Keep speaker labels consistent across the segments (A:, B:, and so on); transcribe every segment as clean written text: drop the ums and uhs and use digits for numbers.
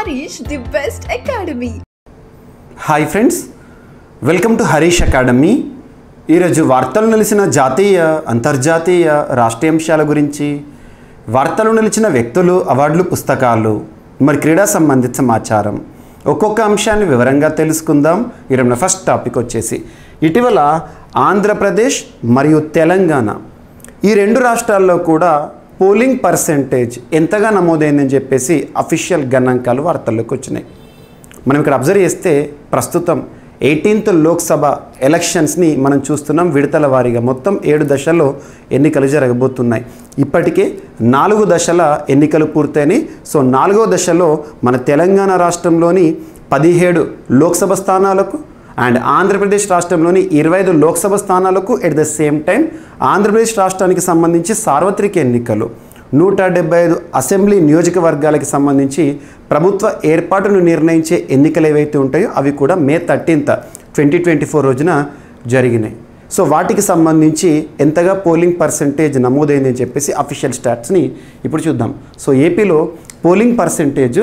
A: Harish, the best academy.
B: Hi friends, welcome to Harish academy. ఈరోజు వార్తలు నిలిచిన జాతీయ అంతర్జాతీయ రాష్ట్రీయ అంశాల గురించి, వార్తలు నిలిచిన వ్యక్తులు, అవార్డులు, పుస్తకాలు, మరి క్రీడా సంబంధిత సమాచారం, ఒక్కొక్క అంశాన్ని వివరంగా తెలుసుకుందాం. ఈరోజు ఫస్ట్ టాపిక్ వచ్చేసి ఇటీవల ఆంధ్రప్రదేశ్ మరియు తెలంగాణ ఈ రెండు రాష్ట్రాల్లో కూడా పోలింగ్ పర్సెంటేజ్ ఎంతగా నమోదైందని చెప్పేసి అఫీషియల్ గణాంకాలు వార్తల్లోకి వచ్చినాయి. మనం ఇక్కడ అబ్జర్వ్ చేస్తే ప్రస్తుతం 18th లోక్సభ ఎలక్షన్స్ని మనం చూస్తున్నాం. విడతల వారీగా మొత్తం 7 దశల్లో ఎన్నికలు జరగబోతున్నాయి. ఇప్పటికే 4 దశల ఎన్నికలు పూర్తయినాయి. సో 4వ దశలో మన తెలంగాణ రాష్ట్రంలోని 17 లోక్సభ స్థానాలకు అండ్ ఆంధ్రప్రదేశ్ రాష్ట్రంలోని 25 లోక్సభ స్థానాలకు at the same time Andhra Pradesh రాష్ట్రానికి సంబంధించి సార్వత్రిక ఎన్నికలు 175 అసెంబ్లీ నియోజకవర్గాలకి సంబంధించి ప్రభుత్వ ఏర్పాటును నిర్ణయించే ఎన్నికలు ఏవైతే ఉంటాయో అవి కూడా May 13th, 2024 రోజున జరిగినాయి. సో వాటికి సంబంధించి ఎంతగా పోలింగ్ పర్సెంటేజ్ నమోదైంది అని చెప్పేసి అఫీషియల్ స్టాట్స్ని ఇప్పుడు చూద్దాం. సో ఏపీలో పోలింగ్ పర్సెంటేజ్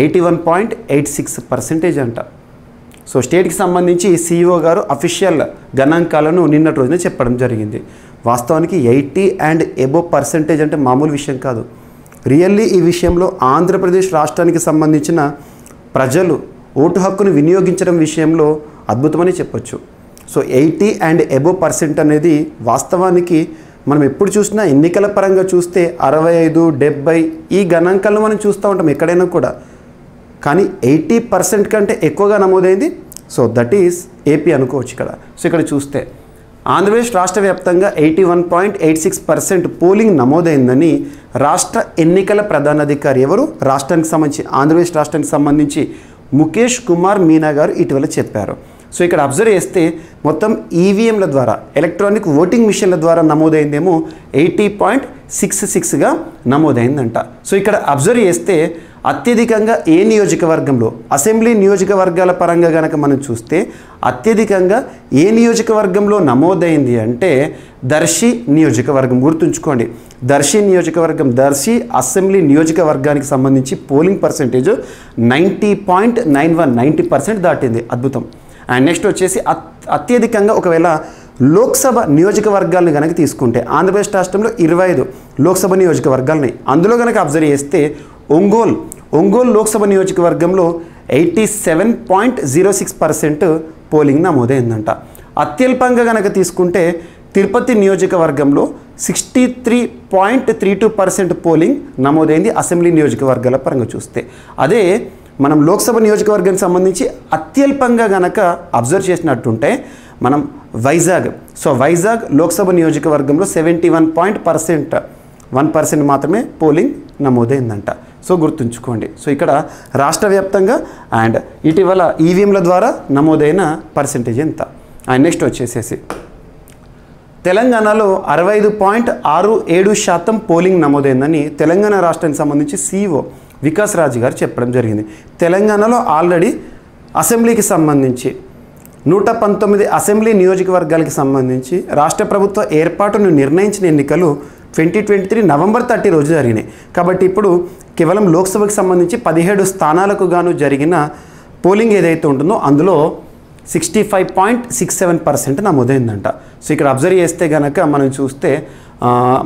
B: 81.86% అంట. సో స్టేట్కి సంబంధించి సిఇఓ గారు అఫీషియల్ గణాంకాలను నిన్నటి రోజున చెప్పడం జరిగింది. వాస్తవానికి 80 and above పర్సెంటేజ్ అంటే మామూలు విషయం కాదు. రియల్లీ ఈ విషయంలో ఆంధ్రప్రదేశ్ రాష్ట్రానికి సంబంధించిన ప్రజలు ఓటు హక్కును వినియోగించడం విషయంలో అద్భుతమని చెప్పొచ్చు. సో 80 and above పర్సెంట్ అనేది వాస్తవానికి మనం ఎప్పుడు చూసినా ఎన్నికల పరంగా చూస్తే 65, 70 ఈ గణాంకాలను మనం చూస్తూ ఉంటాం ఎక్కడైనా కూడా. కానీ 80% కంటే ఎక్కువగా నమోదైంది. సో దట్ ఈస్ ఏపీ అనుకోవచ్చు ఇక్కడ. సో ఇక్కడ చూస్తే ఆంధ్రప్రదేశ్ రాష్ట్ర వ్యాప్తంగా 81.86% పోలింగ్ నమోదైందని రాష్ట్ర ఎన్నికల ప్రధానాధికారి ఎవరు రాష్ట్రానికి సంబంధించి ఆంధ్రప్రదేశ్ రాష్ట్రానికి సంబంధించి ముఖేష్ కుమార్ మీనా గారు ఇటీవల చెప్పారు. సో ఇక్కడ అబ్జర్వ్ చేస్తే మొత్తం ఈవీఎంల ద్వారా ఎలక్ట్రానిక్ ఓటింగ్ మిషన్ల ద్వారా నమోదైందేమో 80.66గా నమోదైందంట. సో ఇక్కడ అబ్జర్వ్ చేస్తే అత్యధికంగా ఏ నియోజకవర్గంలో అసెంబ్లీ నియోజకవర్గాల పరంగా కనుక మనం చూస్తే అత్యధికంగా ఏ నియోజకవర్గంలో నమోదైంది అంటే దర్శి నియోజకవర్గం. గుర్తుంచుకోండి, దర్శి నియోజకవర్గం, దర్శి అసెంబ్లీ నియోజకవర్గానికి సంబంధించి పోలింగ్ పర్సెంటేజ్ 90.91, 90% దాటింది. అద్భుతం. అండ్ నెక్స్ట్ వచ్చేసి అత్యధికంగా ఒకవేళ లోక్సభ నియోజకవర్గాలను కనుక తీసుకుంటే ఆంధ్రప్రదేశ్ రాష్ట్రంలో 25 లోక్సభ నియోజకవర్గాలున్నాయి. అందులో కనుక అబ్జర్వ్ చేస్తే ఒంగోలు లోక్సభ నియోజకవర్గంలో 87.06% పోలింగ్ నమోదైందంట. అత్యల్పంగా కనుక తీసుకుంటే తిరుపతి నియోజకవర్గంలో 63.32% పోలింగ్ నమోదైంది అసెంబ్లీ నియోజకవర్గాల పరంగా చూస్తే. అదే మనం లోక్సభ నియోజకవర్గానికి సంబంధించి అత్యల్పంగా కనుక అబ్జర్వ్ చేసినట్టుంటే మనం వైజాగ్ లోక్సభ నియోజకవర్గంలో 71% మాత్రమే పోలింగ్ నమోదైందంట. సో గుర్తుంచుకోండి. సో ఇక్కడ రాష్ట్ర వ్యాప్తంగా అండ్ ఇటీవల ఈవీఎంల ద్వారా నమోదైన పర్సెంటేజ్ ఎంత. అండ్ నెక్స్ట్ వచ్చేసేసి తెలంగాణలో 65.67% పోలింగ్ నమోదైందని తెలంగాణ రాష్ట్రానికి సంబంధించి సిఇఓ వికాస్ రాజ్ గారు చెప్పడం జరిగింది. తెలంగాణలో ఆల్రెడీ అసెంబ్లీకి సంబంధించి 119 అసెంబ్లీ నియోజకవర్గాలకి సంబంధించి రాష్ట్ర ప్రభుత్వ ఏర్పాటును నిర్ణయించిన ఎన్నికలు 2023 November 30 రోజు జరిగినాయి. కాబట్టి ఇప్పుడు కేవలం లోక్సభకు సంబంధించి 17 స్థానాలకు గాను జరిగిన పోలింగ్ ఏదైతే ఉంటుందో అందులో 65.67% నమోదైందంట. సో ఇక్కడ అబ్జర్వ్ చేస్తే కనుక మనం చూస్తే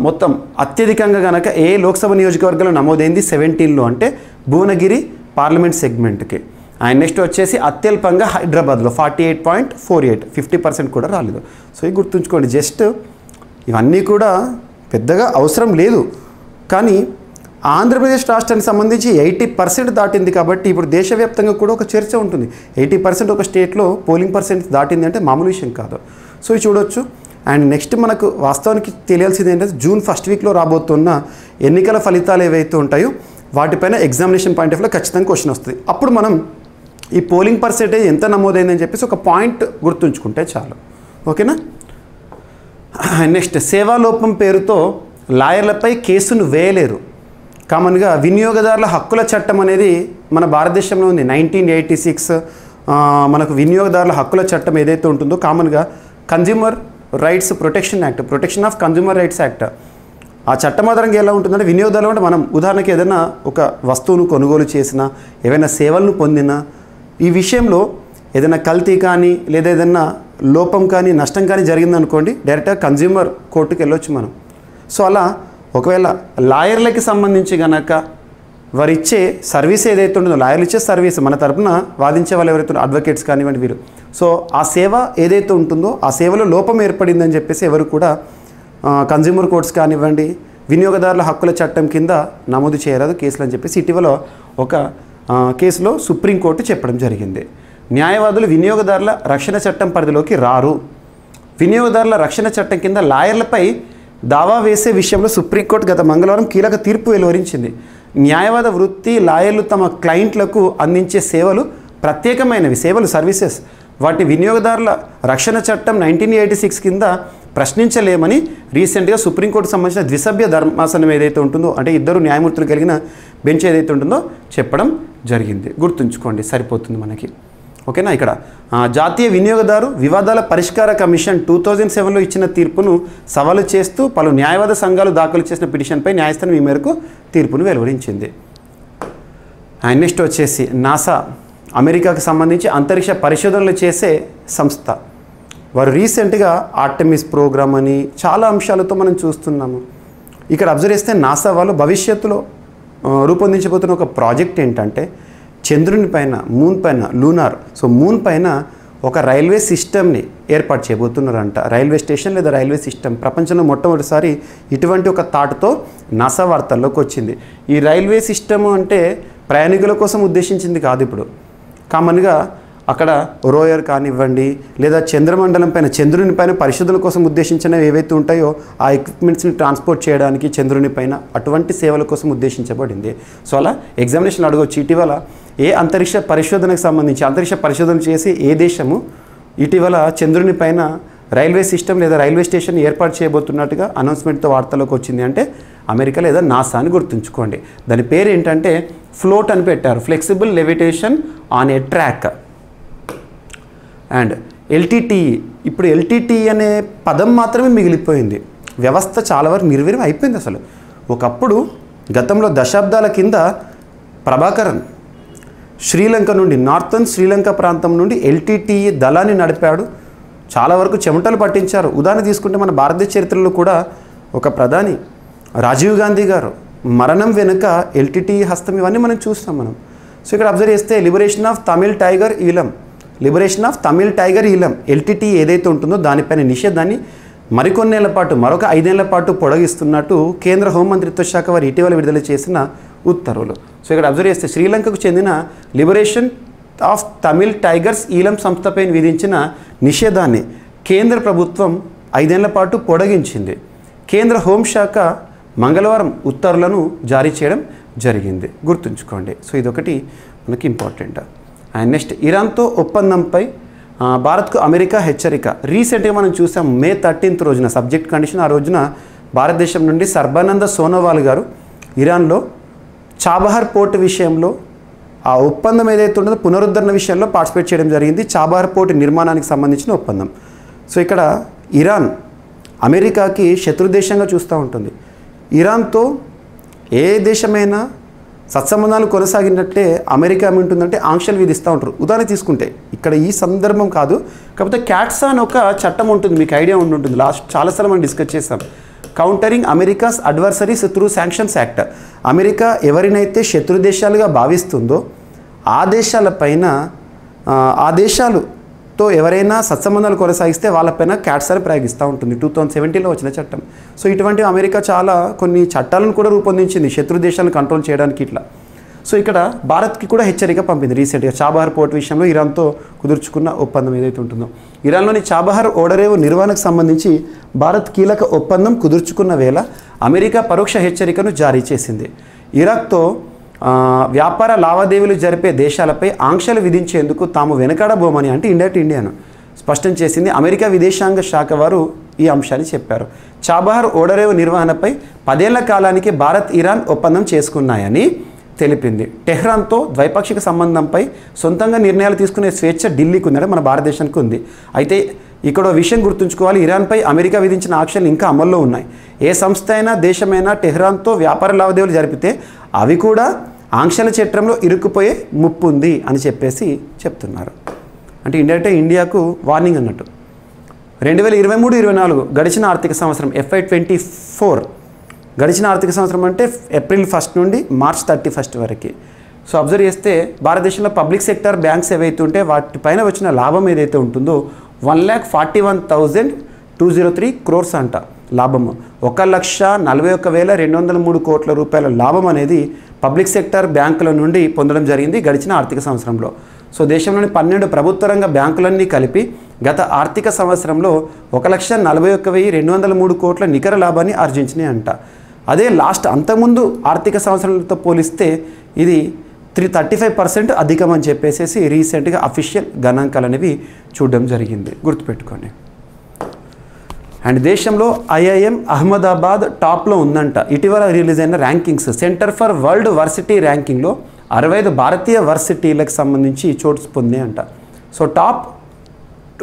B: మొత్తం అత్యధికంగా కనుక ఏ లోక్సభ నియోజకవర్గంలో నమోదైంది 17లో అంటే భువనగిరి పార్లమెంట్ సెగ్మెంట్కి. అండ్ నెక్స్ట్ వచ్చేసి అత్యల్పంగా హైదరాబాద్లో 48.48, 50% కూడా రాలేదు. సో ఇది గుర్తుంచుకోండి. జస్ట్ ఇవన్నీ కూడా పెద్దగా అవసరం లేదు. కానీ ఆంధ్రప్రదేశ్ రాష్ట్రానికి సంబంధించి 80% దాటింది. కాబట్టి ఇప్పుడు దేశవ్యాప్తంగా కూడా ఒక చర్చ ఉంటుంది. 80% ఒక స్టేట్లో పోలింగ్ పర్సెంట్ దాటింది అంటే మామూలు విషయం కాదు. సో ఇది చూడొచ్చు. అండ్ నెక్స్ట్ మనకు వాస్తవానికి తెలియాల్సింది ఏంటంటే June 1st వీక్లో రాబోతున్న ఎన్నికల ఫలితాలు ఏవైతే ఉంటాయో వాటిపైన ఎగ్జామినేషన్ పాయింట్ ఆఫ్ వ్యూలో ఖచ్చితంగా క్వశ్చన్ వస్తుంది. అప్పుడు మనం ఈ పోలింగ్ పర్సెంటేజ్ ఎంత నమోదైందని చెప్పేసి ఒక పాయింట్ గుర్తుంచుకుంటే చాలు. ఓకేనా. నెక్స్ట్ సేవాలోపం పేరుతో లాయర్లపై కేసును వేయలేరు. కామన్గా వినియోగదారుల హక్కుల చట్టం అనేది మన భారతదేశంలో ఉంది. 1986 మనకు వినియోగదారుల హక్కుల చట్టం ఏదైతే ఉంటుందో కామన్గా consumer rights protection act, protection of consumer rights act ఆ చట్టం ఆధారంగా ఎలా ఉంటుందంటే వినియోగదారులు అంటే మనం ఉదాహరణకి ఏదైనా ఒక వస్తువును కొనుగోలు చేసినా ఏవైనా సేవలను పొందినా ఈ విషయంలో ఏదైనా కల్తీ కానీ లేదా ఏదైనా లోపం కానీ నష్టం కానీ జరిగిందనుకోండి డైరెక్ట్గా కన్జ్యూమర్ కోర్టుకు వెళ్ళొచ్చు మనం. సో అలా ఒకవేళ లాయర్లకి సంబంధించి కనుక వారు ఇచ్చే సర్వీస్ ఏదైతే ఉంటుందో లాయర్లు ఇచ్చే సర్వీస్ మన తరపున వాదించే వాళ్ళు ఎవరైతే అడ్వకేట్స్ కానివ్వండి వీరు, సో ఆ సేవ ఏదైతే ఉంటుందో ఆ సేవలో లోపం ఏర్పడిందని చెప్పేసి ఎవరు కూడా కన్జ్యూమర్ కోర్ట్స్ కానివ్వండి వినియోగదారుల హక్కుల చట్టం కింద నమోదు చేయరాదు కేసులు అని చెప్పేసి ఇటీవల ఒక కేసులో సుప్రీంకోర్టు చెప్పడం జరిగింది. న్యాయవాదులు వినియోగదారుల రక్షణ చట్టం పరిధిలోకి రారు. వినియోగదారుల రక్షణ చట్టం కింద లాయర్లపై దావా వేసే విషయంలో సుప్రీంకోర్టు గత మంగళవారం కీలక తీర్పు వెలువరించింది. న్యాయవాద వృత్తి లాయర్లు తమ క్లయింట్లకు అందించే సేవలు ప్రత్యేకమైనవి సేవలు సర్వీసెస్ వాటి వినియోగదారుల రక్షణ చట్టం 1986 కింద ప్రశ్నించలేమని రీసెంట్గా సుప్రీంకోర్టుకు సంబంధించిన ద్విసభ్య ధర్మాసనం ఏదైతే ఉంటుందో అంటే ఇద్దరు న్యాయమూర్తులు కలిగిన బెంచ్ ఏదైతే ఉంటుందో చెప్పడం జరిగింది. గుర్తుంచుకోండి సరిపోతుంది మనకి. ఓకేనా. ఇక్కడ జాతీయ వినియోగదారు వివాదాల పరిష్కార కమిషన్ 2007లో ఇచ్చిన తీర్పును సవాలు చేస్తూ పలు న్యాయవాద సంఘాలు దాఖలు చేసిన పిటిషన్పై న్యాయస్థానం ఈ మేరకు తీర్పును వెలువరించింది. అండ్ నెక్స్ట్ వచ్చేసి నాసా అమెరికాకు సంబంధించి అంతరిక్ష పరిశోధనలు చేసే సంస్థ. వారు రీసెంట్గా ఆర్టెమిస్ ప్రోగ్రామ్ అని చాలా అంశాలతో మనం చూస్తున్నాము. ఇక్కడ అబ్జర్వ్ చేస్తే నాసా వాళ్ళు భవిష్యత్తులో రూపొందించబోతున్న ఒక ప్రాజెక్ట్ ఏంటంటే చంద్రుని పైన మూన్ పైన లూనార్ సో మూన్ పైన ఒక రైల్వే సిస్టమ్ని ఏర్పాటు చేయబోతున్నారంట. రైల్వే స్టేషన్ లేదా రైల్వే సిస్టమ్ ప్రపంచంలో మొట్టమొదటిసారి ఇటువంటి ఒక థాట్తో నాసా వార్తల్లోకి వచ్చింది. ఈ రైల్వే సిస్టమ్ అంటే ప్రయాణికుల కోసం ఉద్దేశించింది కాదు. ఇప్పుడు కామన్గా అక్కడ రోయర్ కానివ్వండి లేదా చంద్రమండలం పైన చంద్రుని పైన పరిశోధనల కోసం ఉద్దేశించినవి ఏవైతే ఉంటాయో ఆ ఎక్విప్మెంట్స్ని ట్రాన్స్పోర్ట్ చేయడానికి చంద్రుని పైన అటువంటి సేవల కోసం ఉద్దేశించబడింది. సో అలా ఎగ్జామినేషన్ అడగవచ్చు ఇటీవల ఏ అంతరిక్ష పరిశోధనకు సంబంధించి అంతరిక్ష పరిశోధన చేసి ఏ దేశము ఇటీవల చంద్రుని పైన రైల్వే సిస్టమ్ లేదా రైల్వే స్టేషన్ ఏర్పాటు చేయబోతున్నట్టుగా అనౌన్స్మెంట్తో వార్తలోకి వచ్చింది అంటే అమెరికా లేదా నాసా అని గుర్తుంచుకోండి. దాని పేరు ఏంటంటే ఫ్లోట్ అని పెట్టారు, flexible levitation on a track. And LTTE ఇప్పుడు ఎల్టీటీఈ అనే పదం మాత్రమే మిగిలిపోయింది. వ్యవస్థ చాలా వరకు నిర్వీర్యం అయిపోయింది. అసలు ఒకప్పుడు గతంలో దశాబ్దాల కింద ప్రభాకరన్ శ్రీలంక నుండి నార్థన్ శ్రీలంక ప్రాంతం నుండి ఎల్టీటీఈ దళాన్ని నడిపాడు. చాలా వరకు చెమటలు పట్టించారు. ఉదాహరణ తీసుకుంటే మన భారతదేశ చరిత్రలో కూడా ఒక ప్రధాని రాజీవ్ గాంధీ గారు మరణం వెనుక ఎల్టీటీఈ హస్తం ఇవన్నీ మనం చూస్తాం మనం. సో ఇక్కడ అబ్జర్వ్ చేస్తే liberation of Tamil tiger ఈలం LTTE ఏదైతే ఉంటుందో దానిపైన నిషేధాన్ని మరికొన్నేళ్ల పాటు మరొక 5 ఏళ్ల పాటు పొడిగిస్తున్నట్టు కేంద్ర హోంమంత్రిత్వ శాఖ వారు ఇటీవల విడుదల చేసిన ఉత్తర్వులు. సో ఇక్కడ అబ్జర్వ్ చేస్తే శ్రీలంకకు చెందిన లిబరేషన్ ఆఫ్ తమిళ్ టైగర్స్ ఈలం సంస్థపై విధించిన నిషేధాన్ని కేంద్ర ప్రభుత్వం 5 ఏళ్ల పాటు పొడిగించింది. కేంద్ర హోంశాఖ మంగళవారం ఉత్తర్వులను జారీ చేయడం జరిగింది. గుర్తుంచుకోండి. సో ఇదొకటి మనకి ఇంపార్టెంట్. అండ్ నెక్స్ట్ ఇరాన్తో ఒప్పందంపై భారత్కు అమెరికా హెచ్చరిక. రీసెంట్గా మనం చూసాం మే 13th రోజున సబ్జెక్ట్ కండిషన్. ఆ రోజున భారతదేశం నుండి సర్బానంద సోనోవాల్ గారు ఇరాన్లో చాబహార్ పోర్ట్ విషయంలో ఆ ఒప్పందం ఏదైతే ఉంటుందో పునరుద్ధరణ విషయంలో పార్టిసిపేట్ చేయడం జరిగింది. చాబహార్ పోర్ట్ నిర్మాణానికి సంబంధించిన ఒప్పందం. సో ఇక్కడ ఇరాన్ అమెరికాకి శత్రుదేశంగా చూస్తూ ఉంటుంది. ఇరాన్తో ఏ దేశమైనా సత్సంబంధాలు కొనసాగినట్టే అమెరికా ఏమింటుందంటే ఆంక్షలు విధిస్తూ ఉంటారు. ఉదాహరణ తీసుకుంటే ఇక్కడ ఈ సందర్భం కాదు, కాకపోతే క్యాట్సా అని ఒక చట్టం ఉంటుంది, మీకు ఐడియా ఉంటుంది. చాలాసార్లు మనం డిస్కస్ చేస్తాం. Countering America's adversaries through sanctions act. America ఎవరినైతే శత్రు దేశాలుగా భావిస్తుందో ఆ దేశాలపైన ఆ దేశాలతో ఎవరైనా సత్సంబంధాలు కొనసాగిస్తే వాళ్ళపైన క్యాట్సాని ప్రయోగిస్తూ ఉంటుంది. 2017లో వచ్చిన చట్టం. సో ఇటువంటి అమెరికా చాలా కొన్ని చట్టాలను కూడా రూపొందించింది శత్రు దేశాలను కంట్రోల్ చేయడానికి ఇట్లా. సో ఇక్కడ భారత్కి కూడా హెచ్చరిక పంపింది రీసెంట్గా చాబహార్ పోర్ట్ విషయంలో ఇరాన్తో కుదుర్చుకున్న ఒప్పందం ఏదైతే ఉంటుందో. ఇరాన్లోని చాబహార్ ఓడరేవు నిర్వహణకు సంబంధించి భారత్ కీలక ఒప్పందం కుదుర్చుకున్న వేళ అమెరికా పరోక్ష హెచ్చరికను జారీ చేసింది. ఇరాక్తో వ్యాపార లావాదేవీలు జరిపే దేశాలపై ఆంక్షలు విధించేందుకు తాము వెనకాడబోమని అంటే ఇండైరెక్ట్ ఇండియాను స్పష్టం చేసింది. అమెరికా విదేశాంగ శాఖ వారు ఈ అంశాన్ని చెప్పారు. చాబహార్ ఓడరేవు నిర్వహణపై 10 ఏళ్ల కాలానికి భారత్ ఇరాన్ ఒప్పందం చేసుకున్నాయని తెలిపింది. టెహ్రాన్తో ద్వైపాక్షిక సంబంధంపై సొంతంగా నిర్ణయాలు తీసుకునే స్వేచ్ఛ ఢిల్లీకి ఉందంటే మన భారతదేశానికి ఉంది. అయితే ఇక్కడ విషయం గుర్తుంచుకోవాలి, ఇరాన్పై అమెరికా విధించిన ఆంక్షలు ఇంకా అమల్లో ఉన్నాయి. ఏ సంస్థ అయినా దేశమైనా టెహ్రాన్తో వ్యాపార లావాదేవీలు జరిపితే అవి కూడా ఆంక్షల చట్రంలో ఇరుక్కుపోయే ముప్పు ఉంది అని చెప్పేసి చెప్తున్నారు. అంటే ఇండియాకు వార్నింగ్ అన్నట్టు. 2023-24 గడిచిన ఆర్థిక సంవత్సరం FY24 గడిచిన ఆర్థిక సంవత్సరం అంటే ఏప్రిల్ 1 నుండి మార్చ్ 31 వరకు. సో అబ్జర్వ్ చేస్తే భారతదేశంలో పబ్లిక్ సెక్టర్ బ్యాంక్స్ ఏవైతే ఉంటే వాటిపైన వచ్చిన లాభం ఏదైతే ఉంటుందో 1,41,203 crores అంట లాభము. 1,41,203 కోట్ల రూపాయల లాభం అనేది పబ్లిక్ సెక్టర్ బ్యాంకుల నుండి పొందడం జరిగింది గడిచిన ఆర్థిక సంవత్సరంలో. సో దేశంలోని 12 ప్రభుత్వ రంగ బ్యాంకులన్నీ కలిపి గత ఆర్థిక సంవత్సరంలో 1,41,203 కోట్ల నికర లాభాన్ని ఆర్జించినాయి అంట. అదే అంతకుముందు ఆర్థిక సంవత్సరంతో పోలిస్తే ఇది 35% అధికం అని చెప్పేసి రీసెంట్గా అఫీషియల్ గణాంకాలు అనేవి చూడడం జరిగింది, గుర్తుపెట్టుకోండి. అండ్ దేశంలో IIM అహ్మదాబాద్ టాప్లో ఉందంట. ఇటీవల రిలీజ్ అయిన rankings centre for world varsity ర్యాంకింగ్లో 65 భారతీయ వర్సిటీలకు సంబంధించి చోటు పొందినాయి అంట. సో టాప్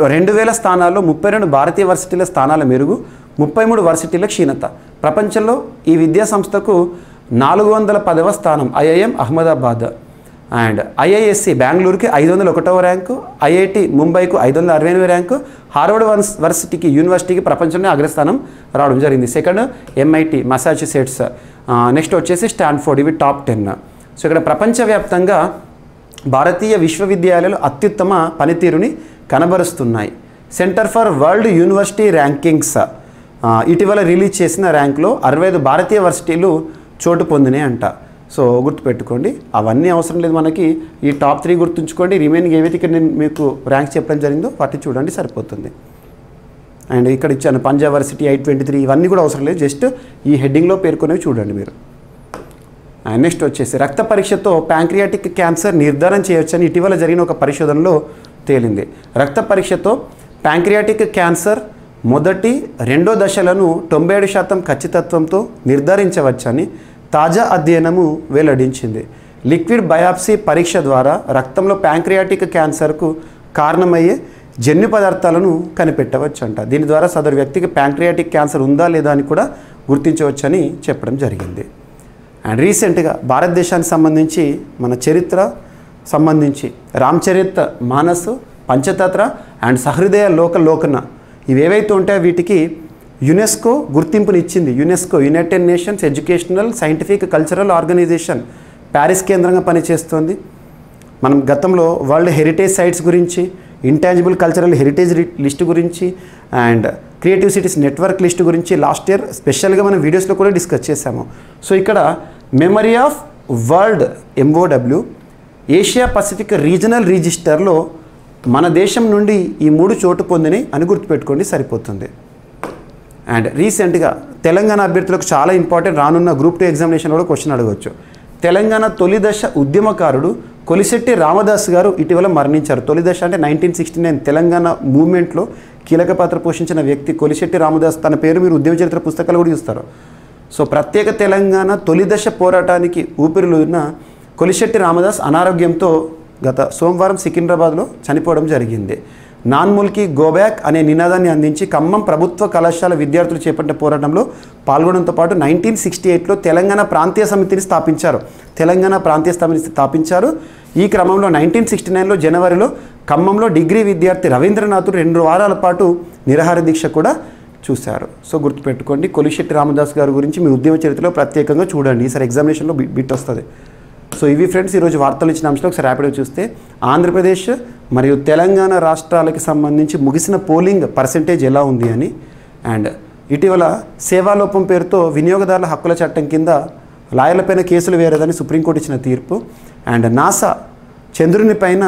B: 2000 స్థానాల్లో 32 భారతీయ వర్సిటీల స్థానాల మెరుగు, 33 వర్సిటీల క్షీణత. ప్రపంచంలో ఈ విద్యా సంస్థకు 410వ స్థానం IIM అహ్మదాబాద్. అండ్ IISc బెంగళూరుకి 501వ ర్యాంకు, IIT ముంబైకు 568వ ర్యాంకు, హార్వర్డ్ యూనివర్సిటీకి ప్రపంచంలో అగ్రస్థానం రావడం జరిగింది. సెకండ్ MIT మసాచ్యుసెట్స్, నెక్స్ట్ వచ్చేసి స్టాన్ఫోర్డ్, ఇవి టాప్ 10. సో ఇక్కడ ప్రపంచవ్యాప్తంగా భారతీయ విశ్వవిద్యాలయాలు అత్యుత్తమ పనితీరుని కనబరుస్తున్నాయి. Centre for world university rankings ఇటీవల రిలీజ్ చేసిన ర్యాంకులో 65 భారతీయ వర్సిటీలు చోటు పొందినాయి అంట. సో గుర్తుపెట్టుకోండి, అవన్నీ అవసరం లేదు మనకి. ఈ టాప్ 3 గుర్తుంచుకోండి, రిమైనింగ్ ఏవైతే ఇక్కడ నేను మీకు ర్యాంక్ చెప్పడం జరిగిందో వాటిని చూడండి సరిపోతుంది. అండ్ ఇక్కడ ఇచ్చాను పంజాబ్ వర్సిటీ 823, ఇవన్నీ కూడా అవసరం లేదు, జస్ట్ ఈ హెడ్డింగ్లో పేర్కొనేవి చూడండి మీరు. అండ్ నెక్స్ట్ వచ్చేసి రక్త పరీక్షతో ప్యాంక్రియాటిక్ క్యాన్సర్ నిర్ధారణ చేయవచ్చని ఇటీవల జరిగిన ఒక పరిశోధనలో తేలింది. రక్త పరీక్షతో ప్యాంక్రియాటిక్ క్యాన్సర్ మొదటి 2వ దశలను 97% ఖచ్చితత్వంతో నిర్ధారించవచ్చని తాజా అధ్యయనము వెల్లడించింది. లిక్విడ్ బయాప్సీ పరీక్ష ద్వారా రక్తంలో ప్యాంక్రియాటిక్ క్యాన్సర్కు కారణమయ్యే జన్యు పదార్థాలను కనిపెట్టవచ్చంట. దీని ద్వారా సదరు వ్యక్తికి ప్యాంక్రియాటిక్ క్యాన్సర్ ఉందా లేదా అని కూడా గుర్తించవచ్చని చెప్పడం జరిగింది. అండ్ రీసెంట్గా భారతదేశానికి సంబంధించి మన చరిత్ర సంబంధించి రామచరిత్ మానస్, పంచతత్ర అండ్ సహృదయ లోకన ఇవేవైతే ఉంటాయో వీటికి యునెస్కో గుర్తింపునిచ్చింది. UNESCO United Nations Educational Scientific Cultural Organization Paris కేంద్రంగా పనిచేస్తుంది. మనం గతంలో వరల్డ్ హెరిటేజ్ సైట్స్ గురించి, ఇంటాంజిబుల్ కల్చరల్ హెరిటేజ్ లిస్ట్ గురించి and creative cities network list గురించి లాస్ట్ ఇయర్ స్పెషల్గా మనం వీడియోస్లో కూడా డిస్కస్ చేశాము. సో ఇక్కడ memory of world MOW Asia Pacific regional రిజిస్టర్లో మన దేశం నుండి ఈ 3 చోటు పొందినాయి అని గుర్తుపెట్టుకోండి సరిపోతుంది. అండ్ రీసెంట్గా తెలంగాణ అభ్యర్థులకు చాలా ఇంపార్టెంట్, రానున్న గ్రూప్ 2 ఎగ్జామినేషన్ కూడా క్వశ్చన్ అడగవచ్చు. తెలంగాణ తొలి దశ ఉద్యమకారుడు కొలిశెట్టి రామదాస్ గారు ఇటీవల మరణించారు. తొలి దశ అంటే 1969 తెలంగాణ మూవ్మెంట్లో కీలక పాత్ర పోషించిన వ్యక్తి కొలిశెట్టి రామదాస్. తన పేరు మీరు ఉద్యమ చరిత్ర పుస్తకాలు కూడా చూస్తారు. సో ప్రత్యేక తెలంగాణ తొలి దశ పోరాటానికి ఊపిరిలున్న కొలిశెట్టి రామదాస్ అనారోగ్యంతో గత సోమవారం సికింద్రాబాద్లో చనిపోవడం జరిగింది. నాన్ ముల్కీ గోబ్యాక్ అనే నినాదాన్ని అందించి ఖమ్మం ప్రభుత్వ కళాశాల విద్యార్థులు చేపట్టిన పోరాటంలో పాల్గొనడంతో పాటు 1968లో తెలంగాణ ప్రాంతీయ సమితిని స్థాపించారు. ఈ క్రమంలో 1969లో జనవరిలో ఖమ్మంలో డిగ్రీ విద్యార్థి రవీంద్రనాథ్ 2 వారాల పాటు నిరాహార దీక్ష కూడా చూశారు. సో గుర్తుపెట్టుకోండి, కొలిశెట్టి రామదాస్ గారి గురించి మీ ఉద్యమ చరిత్రలో ప్రత్యేకంగా చూడండి, ఈసారి ఎగ్జామినేషన్లో బిట్ వస్తుంది. సో ఇవి ఫ్రెండ్స్ ఈరోజు వార్తలు ఇచ్చిన అంశాలు ఒకసారి ర్యాపిడ్గా చూస్తే ఆంధ్రప్రదేశ్ మరియు తెలంగాణ రాష్ట్రాలకి సంబంధించి ముగిసిన పోలింగ్ పర్సెంటేజ్ ఎలా ఉంది అని, అండ్ ఇటీవల సేవాలోపం పేరుతో వినియోగదారుల హక్కుల చట్టం కింద లాయర్లపైన కేసులు వేరేదని సుప్రీంకోర్టు ఇచ్చిన తీర్పు, అండ్ నాసా చంద్రుని పైన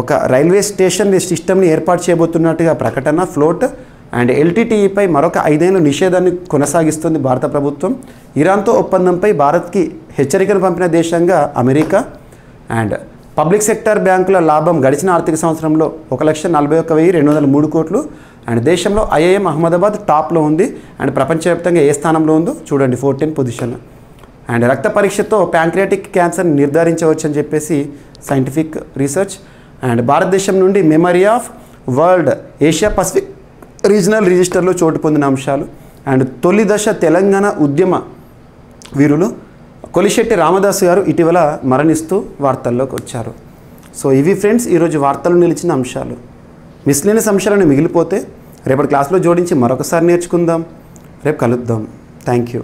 B: ఒక రైల్వే స్టేషన్ సిస్టమ్ని ఏర్పాటు చేయబోతున్నట్టుగా ప్రకటన ఫ్లోట్, అండ్ LTTEపై మరొక 5 ఏళ్ల నిషేధాన్ని కొనసాగిస్తుంది భారత ప్రభుత్వం, ఇరాన్తో ఒప్పందంపై భారత్కి హెచ్చరికను పంపిన దేశంగా అమెరికా, అండ్ పబ్లిక్ సెక్టర్ బ్యాంకుల లాభం గడిచిన ఆర్థిక సంవత్సరంలో 1,41,203 కోట్లు, అండ్ దేశంలో IIM అహ్మదాబాద్ టాప్లో ఉంది, అండ్ ప్రపంచవ్యాప్తంగా ఏ స్థానంలో ఉందో చూడండి 14 పొజిషన్, అండ్ రక్త పరీక్షతో ప్యాంక్రియాటిక్ క్యాన్సర్ని నిర్ధారించవచ్చని చెప్పేసి సైంటిఫిక్ రీసెర్చ్, అండ్ భారతదేశం నుండి memory of world Asia Pacific regional రిజిస్టర్లో చోటు పొందిన అంశాలు. అండ్ తొలి దశ తెలంగాణ ఉద్యమ వీరులు కొలిశెట్టి రామదాసు గారు ఇటీవల మరణిస్తూ వార్తల్లోకి వచ్చారు. సో ఇవి ఫ్రెండ్స్ ఈరోజు వార్తలు నిలిచిన అంశాలు. మిస్లేనియస్ అంశాలను మిగిలిపోతే రేపటి క్లాస్లో జోడించి మరొకసారి నేర్చుకుందాం. రేపు కలుద్దాం. Thank you.